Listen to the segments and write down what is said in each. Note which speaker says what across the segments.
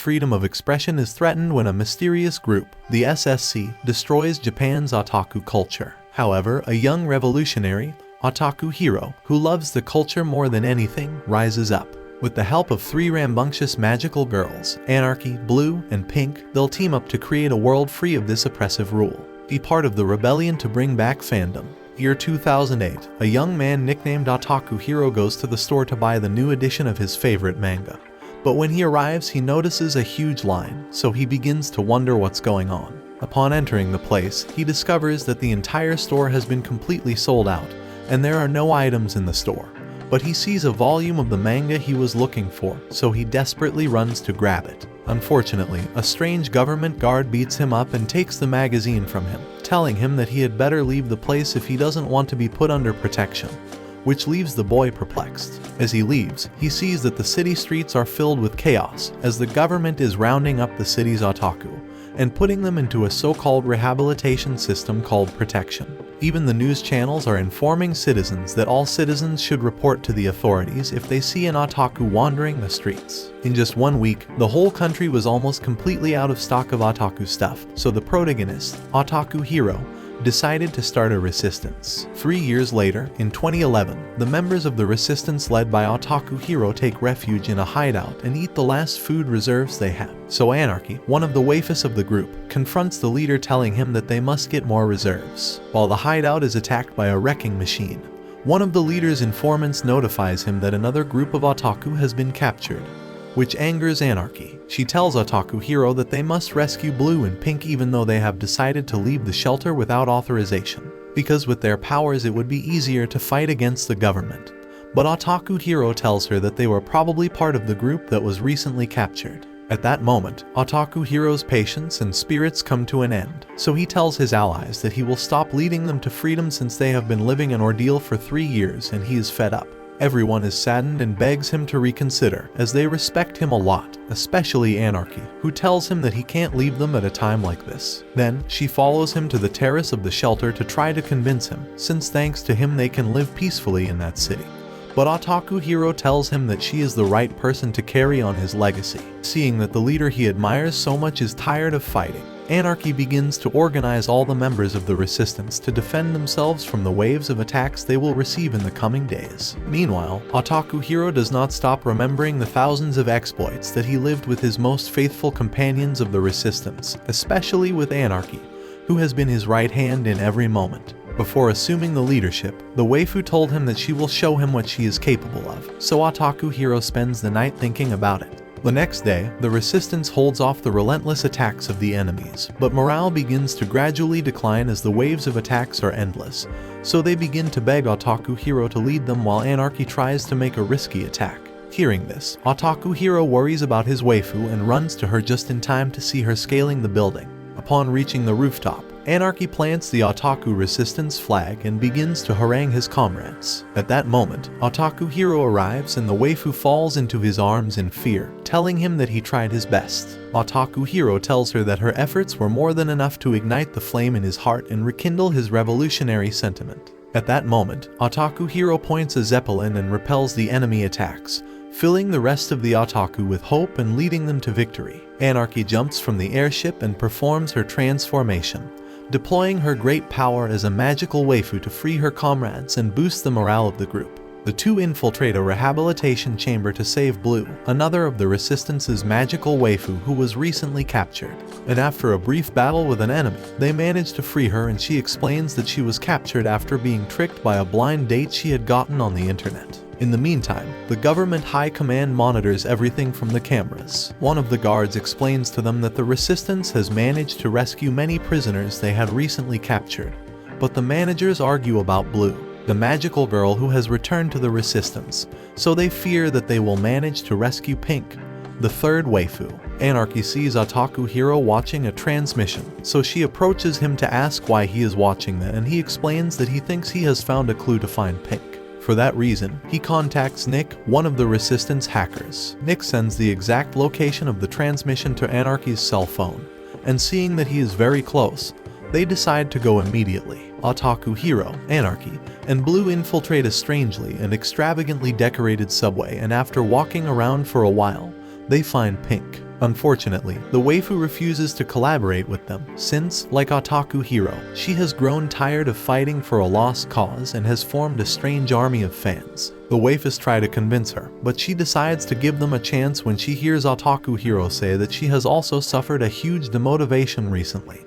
Speaker 1: freedom of expression is threatened when a mysterious group, the SSC, destroys Japan's otaku culture. However, a young revolutionary, Otaku Hero, who loves the culture more than anything, rises up. With the help of 3 rambunctious magical girls, Anarchy, Blue, and Pink, they'll team up to create a world free of this oppressive rule. Be part of the rebellion to bring back fandom. Year 2008, a young man nicknamed Otaku Hero goes to the store to buy the new edition of his favorite manga. But when he arrives, he notices a huge line, so he begins to wonder what's going on. Upon entering the place, he discovers that the entire store has been completely sold out, and there are no items in the store. But he sees a volume of the manga he was looking for, so he desperately runs to grab it. Unfortunately, a strange government guard beats him up and takes the magazine from him, telling him that he had better leave the place if he doesn't want to be put under protection, which leaves the boy perplexed. As he leaves, he sees that the city streets are filled with chaos, as the government is rounding up the city's otaku and putting them into a so-called rehabilitation system called protection. Even the news channels are informing citizens that all citizens should report to the authorities if they see an otaku wandering the streets. In just 1 week, the whole country was almost completely out of stock of otaku stuff, so the protagonist, Otaku Hero, decided to start a resistance. 3 years later, in 2011, the members of the resistance led by Otaku Hero take refuge in a hideout and eat the last food reserves they have. So Anarchy, one of the waifus of the group, confronts the leader, telling him that they must get more reserves. While the hideout is attacked by a wrecking machine, one of the leader's informants notifies him that another group of otaku has been captured, which angers Anarchy. She tells Otaku Hero that they must rescue Blue and Pink even though they have decided to leave the shelter without authorization, because with their powers it would be easier to fight against the government. But Otaku Hero tells her that they were probably part of the group that was recently captured. At that moment, Otaku Hero's patience and spirits come to an end, so he tells his allies that he will stop leading them to freedom since they have been living an ordeal for 3 years and he is fed up. Everyone is saddened and begs him to reconsider, as they respect him a lot, especially Anarchy, who tells him that he can't leave them at a time like this. Then, she follows him to the terrace of the shelter to try to convince him, since thanks to him they can live peacefully in that city. But Otaku Hero tells him that she is the right person to carry on his legacy. Seeing that the leader he admires so much is tired of fighting, Anarchy begins to organize all the members of the resistance to defend themselves from the waves of attacks they will receive in the coming days. Meanwhile, Otaku Hero does not stop remembering the thousands of exploits that he lived with his most faithful companions of the resistance, especially with Anarchy, who has been his right hand in every moment. Before assuming the leadership, the waifu told him that she will show him what she is capable of, so Otaku Hero spends the night thinking about it. The next day, the resistance holds off the relentless attacks of the enemies, but morale begins to gradually decline as the waves of attacks are endless, so they begin to beg Otaku Hero to lead them while Anarchy tries to make a risky attack. Hearing this, Otaku Hero worries about his waifu and runs to her just in time to see her scaling the building. Upon reaching the rooftop, Anarchy plants the Otaku Resistance flag and begins to harangue his comrades. At that moment, Otaku Hero arrives and the waifu falls into his arms in fear, telling him that he tried his best. Otaku Hero tells her that her efforts were more than enough to ignite the flame in his heart and rekindle his revolutionary sentiment. At that moment, Otaku Hero points a zeppelin and repels the enemy attacks, filling the rest of the otaku with hope and leading them to victory. Anarchy jumps from the airship and performs her transformation, deploying her great power as a magical waifu to free her comrades and boost the morale of the group. The two infiltrate a rehabilitation chamber to save Blue, another of the Resistance's magical waifu who was recently captured. And after a brief battle with an enemy, they manage to free her and she explains that she was captured after being tricked by a blind date she had gotten on the internet. In the meantime, the government high command monitors everything from the cameras. One of the guards explains to them that the resistance has managed to rescue many prisoners they had recently captured, but the managers argue about Blue, the magical girl who has returned to the resistance, so they fear that they will manage to rescue Pink, the third waifu. Anarchy sees Otaku Hero watching a transmission, so she approaches him to ask why he is watching that, and he explains that he thinks he has found a clue to find Pink. For that reason, he contacts Nick, one of the Resistance hackers. Nick sends the exact location of the transmission to Anarchy's cell phone, and seeing that he is very close, they decide to go immediately. Otaku Hero, Anarchy, and Blue infiltrate a strangely and extravagantly decorated subway, and after walking around for a while, they find Pink. Unfortunately, the waifu refuses to collaborate with them since, like Otaku Hero, she has grown tired of fighting for a lost cause and has formed a strange army of fans. The waifus try to convince her, but she decides to give them a chance when she hears Otaku Hero say that she has also suffered a huge demotivation recently,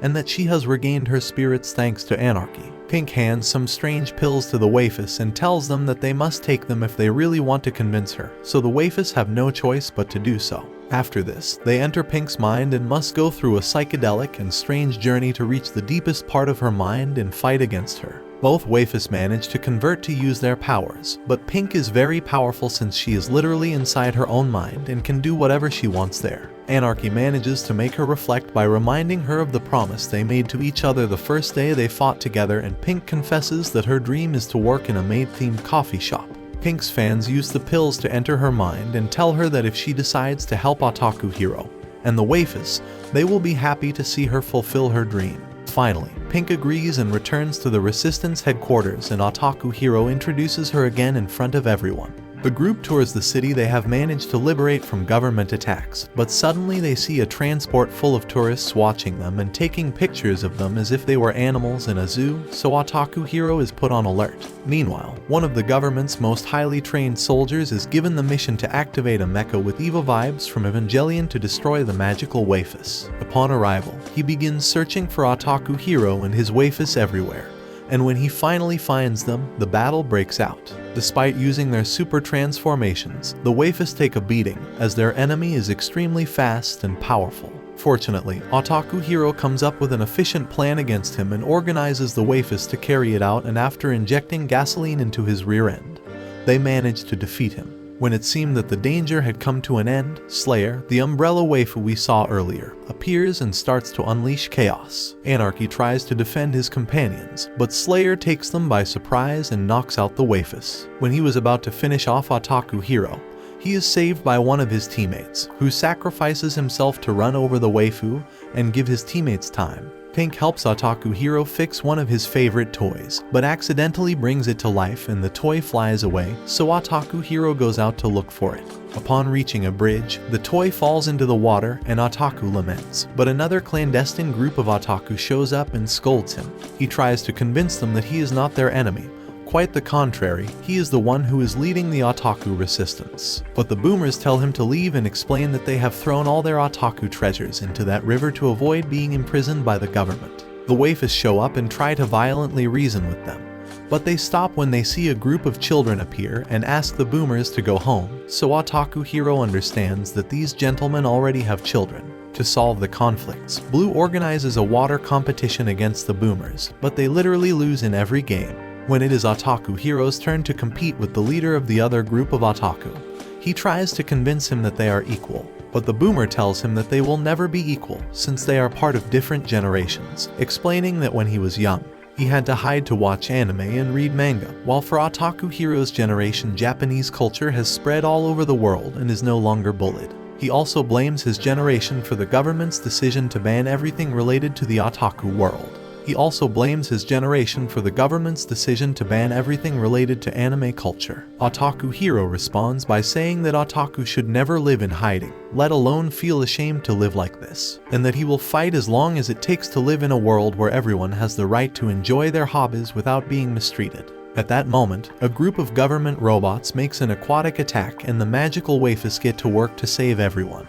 Speaker 1: and that she has regained her spirits thanks to anarchy. Pink hands some strange pills to the waifus and tells them that they must take them if they really want to convince her, so the waifus have no choice but to do so. After this, they enter Pink's mind and must go through a psychedelic and strange journey to reach the deepest part of her mind and fight against her. Both waifus manage to convert to use their powers, but Pink is very powerful since she is literally inside her own mind and can do whatever she wants there. Anarchy manages to make her reflect by reminding her of the promise they made to each other the first day they fought together, and Pink confesses that her dream is to work in a maid-themed coffee shop. Pink's fans use the pills to enter her mind and tell her that if she decides to help Otaku Hero and the waifus, they will be happy to see her fulfill her dream. Finally, Pink agrees and returns to the Resistance headquarters, and Otaku Hero introduces her again in front of everyone. The group tours the city they have managed to liberate from government attacks, but suddenly they see a transport full of tourists watching them and taking pictures of them as if they were animals in a zoo, so Otaku Hero is put on alert. Meanwhile, one of the government's most highly trained soldiers is given the mission to activate a mecha with Eva vibes from Evangelion to destroy the magical waifus. Upon arrival, he begins searching for Otaku Hero and his waifus everywhere, and when he finally finds them, the battle breaks out. Despite using their super transformations, the waifus take a beating, as their enemy is extremely fast and powerful. Fortunately, Otaku Hero comes up with an efficient plan against him and organizes the waifus to carry it out, and after injecting gasoline into his rear end, they manage to defeat him. When it seemed that the danger had come to an end, Slayer, the umbrella waifu we saw earlier, appears and starts to unleash chaos. Anarchy tries to defend his companions, but Slayer takes them by surprise and knocks out the waifus. When he was about to finish off Otaku Hero, he is saved by one of his teammates, who sacrifices himself to run over the waifu and give his teammates time. Pink helps Otaku Hero fix one of his favorite toys, but accidentally brings it to life and the toy flies away, so Otaku Hero goes out to look for it. Upon reaching a bridge, the toy falls into the water and Otaku laments, but another clandestine group of Otaku shows up and scolds him. He tries to convince them that he is not their enemy. Quite the contrary, he is the one who is leading the Otaku resistance. But the boomers tell him to leave and explain that they have thrown all their Otaku treasures into that river to avoid being imprisoned by the government. The waifus show up and try to violently reason with them, but they stop when they see a group of children appear and ask the boomers to go home, so Otaku Hero understands that these gentlemen already have children. To solve the conflicts, Blue organizes a water competition against the boomers, but they literally lose in every game. When it is Otaku Hero's turn to compete with the leader of the other group of Otaku, he tries to convince him that they are equal, but the boomer tells him that they will never be equal since they are part of different generations, explaining that when he was young, he had to hide to watch anime and read manga, while for Otaku Hero's generation, Japanese culture has spread all over the world and is no longer bullied. He also blames his generation for the government's decision to ban everything related to the otaku world. He also blames his generation for the government's decision to ban everything related to anime culture. Otaku Hero responds by saying that otaku should never live in hiding, let alone feel ashamed to live like this, and that he will fight as long as it takes to live in a world where everyone has the right to enjoy their hobbies without being mistreated. At that moment, a group of government robots makes an aquatic attack and the magical waifus get to work to save everyone.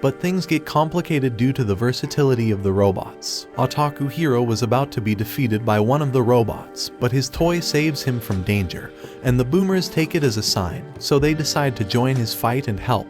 Speaker 1: But things get complicated due to the versatility of the robots. Otaku Hero was about to be defeated by one of the robots, but his toy saves him from danger, and the boomers take it as a sign, so they decide to join his fight and help.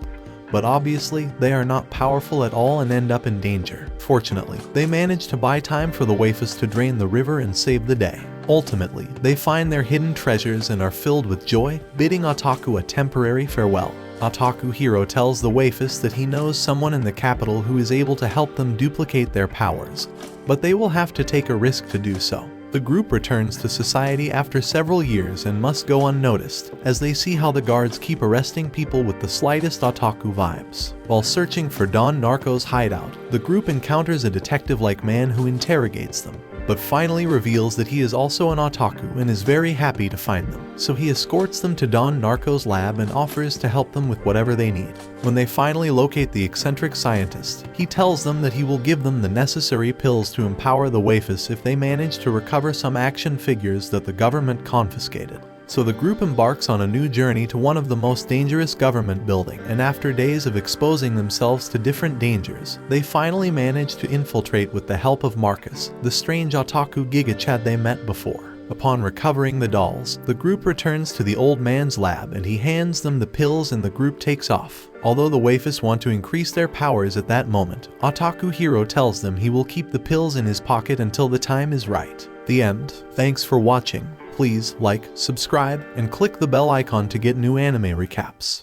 Speaker 1: But obviously, they are not powerful at all and end up in danger. Fortunately, they manage to buy time for the waifus to drain the river and save the day. Ultimately, they find their hidden treasures and are filled with joy, bidding Otaku a temporary farewell. Otaku Hero tells the waifus that he knows someone in the capital who is able to help them duplicate their powers, but they will have to take a risk to do so. The group returns to society after several years and must go unnoticed, as they see how the guards keep arresting people with the slightest otaku vibes. While searching for Don Narco's hideout, the group encounters a detective-like man who interrogates them. but finally reveals that he is also an otaku and is very happy to find them. So he escorts them to Don Narco's lab and offers to help them with whatever they need. When they finally locate the eccentric scientist, he tells them that he will give them the necessary pills to empower the waifus if they manage to recover some action figures that the government confiscated. So the group embarks on a new journey to one of the most dangerous government building, and after days of exposing themselves to different dangers, they finally manage to infiltrate with the help of Marcus, the strange otaku gigachad they met before. Upon recovering the dolls, the group returns to the old man's lab and he hands them the pills and the group takes off. Although the waifus want to increase their powers at that moment, Otaku Hero tells them he will keep the pills in his pocket until the time is right. The end. Thanks for watching. Please like, subscribe, and click the bell icon to get new anime recaps.